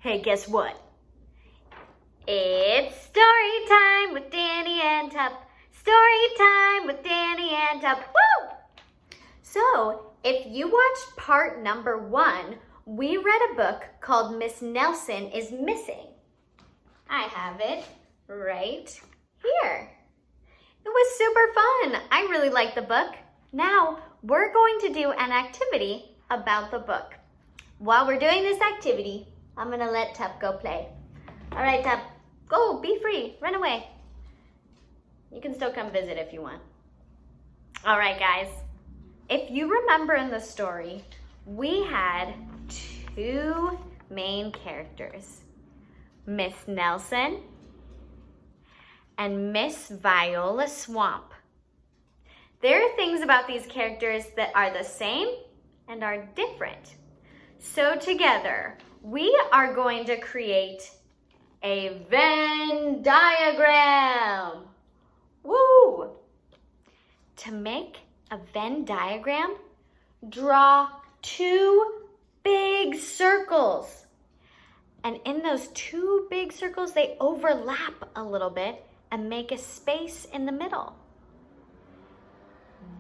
Hey, guess what? It's story time with Danny and Tup. Story time with Danny and Tup. Woo! So, if you watched part number 1, we read a book called Miss Nelson is Missing. I have it right here. It was super fun. I really liked the book. Now, we're going to do an activity about the book. While we're doing this activity, I'm gonna let Tup go play. All right, Tup, go, be free, run away. You can still come visit if you want. All right, guys, if you remember in the story, we had 2 main characters, Miss Nelson and Miss Viola Swamp. There are things about these characters that are the same and are different. So together, we are going to create a Venn diagram. Woo! To make a Venn diagram, draw 2 big circles. And in those 2 big circles, they overlap a little bit and make a space in the middle.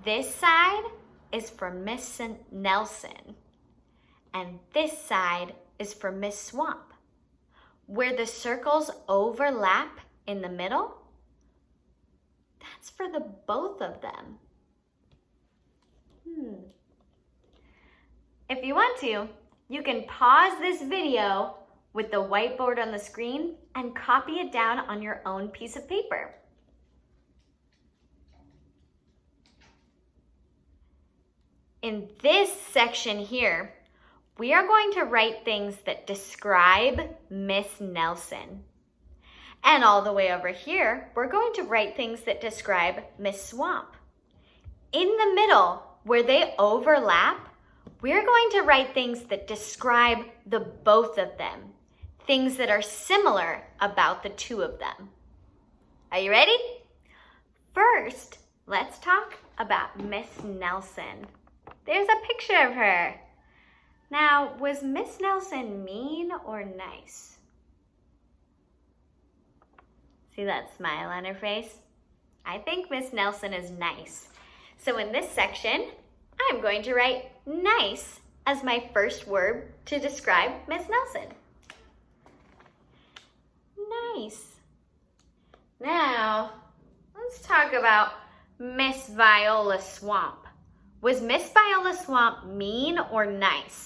This side is for Miss Nelson, and this side is for Miss Swamp. Where the circles overlap in the middle, that's for the both of them. If you want to, you can pause this video with the whiteboard on the screen and copy it down on your own piece of paper. In this section here, we are going to write things that describe Miss Nelson. And all the way over here, we're going to write things that describe Miss Swamp. In the middle, where they overlap, we're going to write things that describe the both of them, things that are similar about the 2 of them. Are you ready? First, let's talk about Miss Nelson. There's a picture of her. Now, was Miss Nelson mean or nice? See that smile on her face? I think Miss Nelson is nice. So in this section, I'm going to write nice as my first word to describe Miss Nelson. Nice. Now, let's talk about Miss Viola Swamp. Was Miss Viola Swamp mean or nice?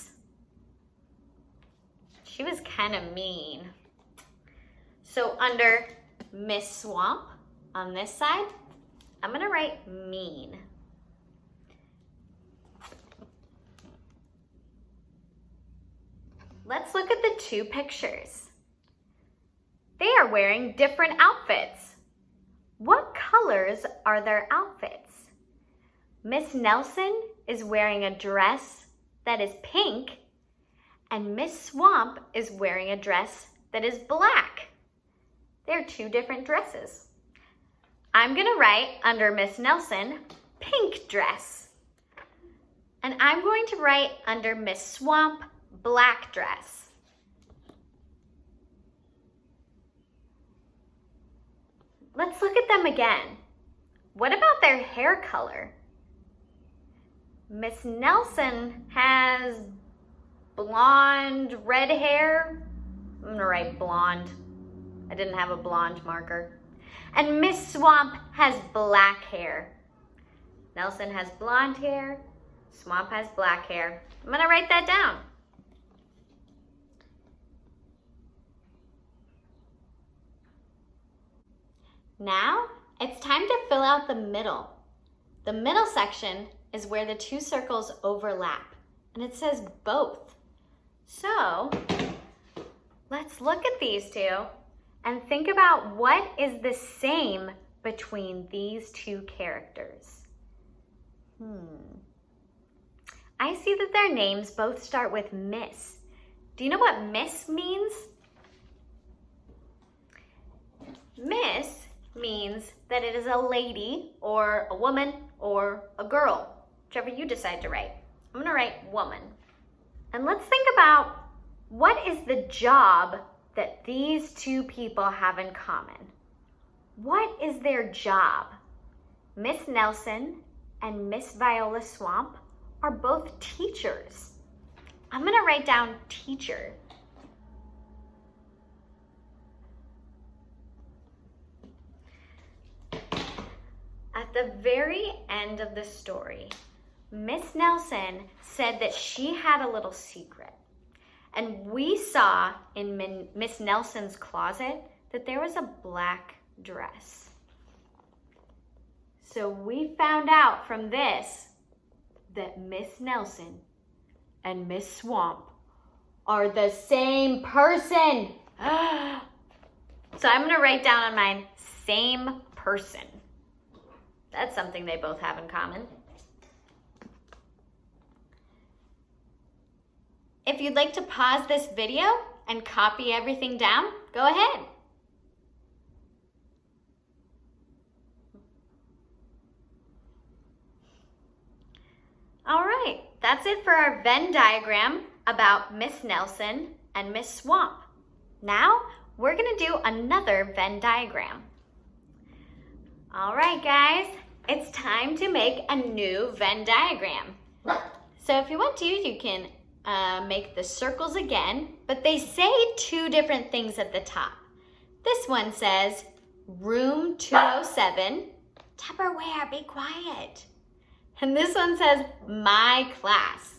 She was kind of mean. So under Miss Swamp, on this side, I'm gonna write mean. Let's look at the 2 pictures. They are wearing different outfits. What colors are their outfits? Miss Nelson is wearing a dress that is pink, and Miss Swamp is wearing a dress that is black. They're 2 different dresses. I'm gonna write under Miss Nelson, pink dress. And I'm going to write under Miss Swamp, black dress. Let's look at them again. What about their hair color? Miss Nelson has blonde, red hair. I'm gonna write blonde. I didn't have a blonde marker. And Miss Swamp has black hair. Nelson has blonde hair. Swamp has black hair. I'm gonna write that down. Now, it's time to fill out the middle. The middle section is where the 2 circles overlap, and it says both. So, let's look at these 2 and think about what is the same between these 2 characters. I see that their names both start with Miss. Do you know what Miss means? Miss means that it is a lady or a woman or a girl, whichever you decide to write. I'm gonna write woman. And let's think about What is the job that these two people have in common? What is their job? Miss Nelson and Miss Viola Swamp are both teachers. I'm gonna write down teacher. At the very end of the story, Miss Nelson said that she had a little secret. And we saw in Miss Nelson's closet that there was a black dress. So we found out from this that Miss Nelson and Miss Swamp are the same person. So I'm gonna write down on mine, same person. That's something they both have in common. If you'd like to pause this video and copy everything down, go ahead. All right, that's it for our Venn diagram about Miss Nelson and Miss Swamp. Now, we're gonna do another Venn diagram. All right, guys, it's time to make a new Venn diagram. So if you want to, you can make the circles again, but they say two different things at the top. This one says, room 207, Tupperware, be quiet. And this one says, my class.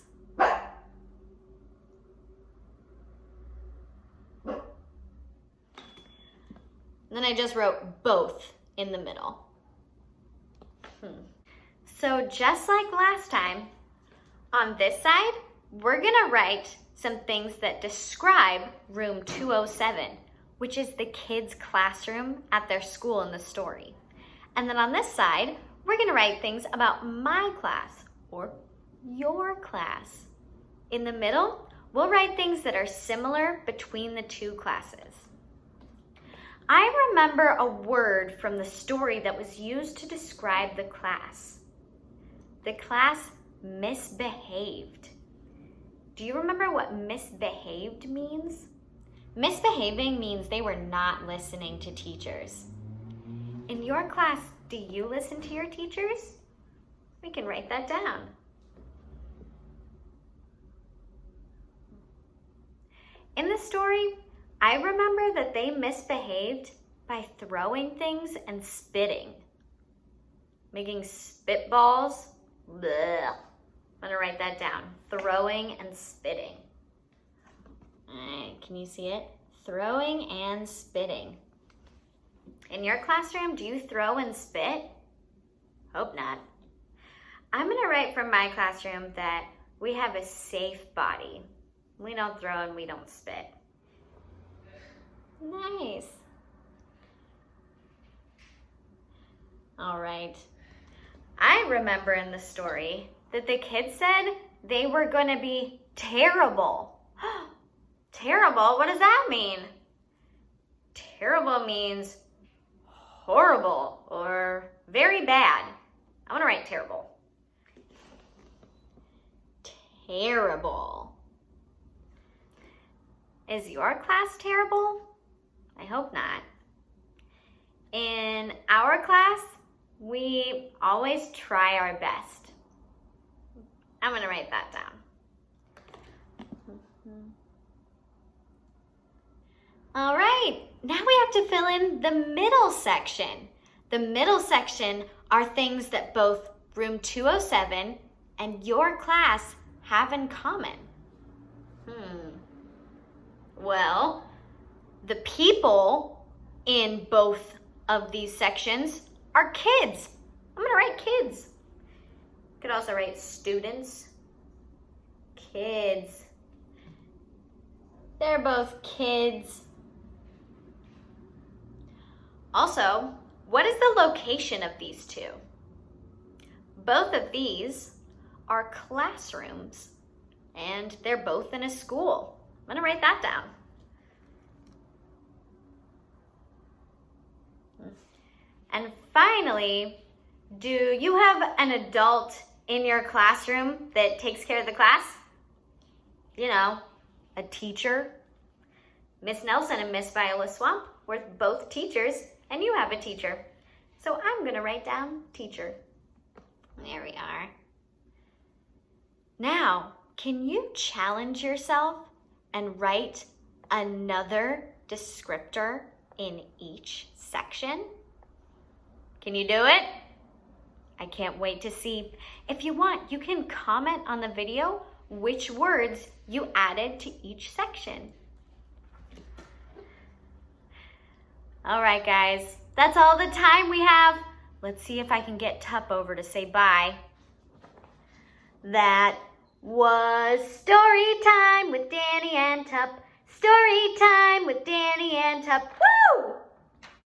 And then I just wrote both in the middle. So just like last time, on this side, we're gonna write some things that describe room 207, which is the kids' classroom at their school in the story. And then on this side, we're gonna write things about my class or your class. In the middle, we'll write things that are similar between the two classes. I remember a word from the story that was used to describe the class. The class misbehaved. Do you remember what misbehaved means? Misbehaving means they were not listening to teachers. In your class, do you listen to your teachers? We can write that down. In the story, I remember that they misbehaved by throwing things and spitting. Making spitballs. Blech. I'm gonna write that down. Throwing and spitting. All right, can you see it? Throwing and spitting. In your classroom, do you throw and spit? Hope not. I'm gonna write from my classroom that we have a safe body. We don't throw and we don't spit. Nice. All right. I remember in the story that the kids said they were going to be terrible. Terrible? What does that mean? Terrible means horrible or very bad. I want to write terrible. Terrible. Is your class terrible? I hope not. In our class, we always try our best. I'm gonna write that down. All right, now we have to fill in the middle section. The middle section are things that both room 207 and your class have in common. Well, the people in both of these sections are kids. I'm gonna write kids. Could also write students, kids. They're both kids. Also, what is the location of these two? Both of these are classrooms, and they're both in a school. I'm gonna write that down. And finally, do you have an adult in your classroom that takes care of the class? You know, a teacher. Miss Nelson and Miss Viola Swamp were both teachers, and you have a teacher. So I'm going to write down teacher. There we are. Now, can you challenge yourself and write another descriptor in each section? Can you do it? I can't wait to see. If you want, you can comment on the video which words you added to each section. All right, guys, that's all the time we have. Let's see if I can get Tup over to say bye. That was story time with Danny and Tup. Story time with Danny and Tup. Woo!